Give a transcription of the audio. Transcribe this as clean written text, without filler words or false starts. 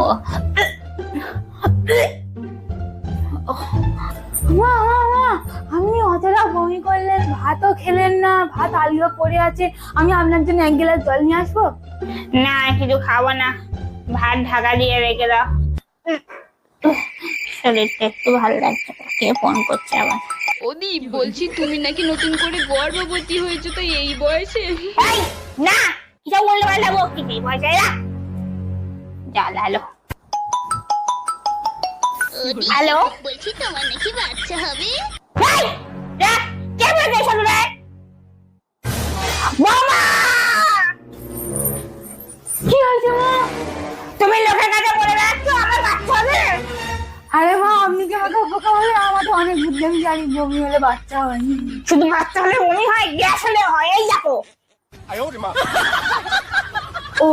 ও মা মা মা, আপনি অতটা বমি করলেন, ভাতও খেলেন না, ভাত আলুও পড়ে আছে। আমি আপনার জন্য 1 গ্লাস জল নিয়ে আসবো? না, কিছু খাবো না, ভাত ঢাকা দিয়ে রেখে দাও। শরীরটা একটু ভালো লাগছে। কে ফোন করছে আবার? ওদি, বলছি তুমি নাকি নতুন করে গর্ভবতী হয়েছো, তো এই বয়সে? এই, না, কিসব বললে পাল্টা বকছি, এই বয়সে এরা জ্বালালো। হ্যালো, বলছি তোমার নাকি বাচ্চা হবে? এই, দেখ, কে বলছে শোনো রে? মামা, কি হয়েছে মা? তুমি লোকের কাছে বলে রাখছো আমার বাচ্চা হবে? আরে মা, আপনি কি আমাকে বোকা বলে? আমার তো অনেক বুদ্ধি, আমি জানি বমি হলে বাচ্চা হয়নি। শুধু বাচ্চা হলে বমি হয়, গ্যাস হলে হয়, এই দেখো। ও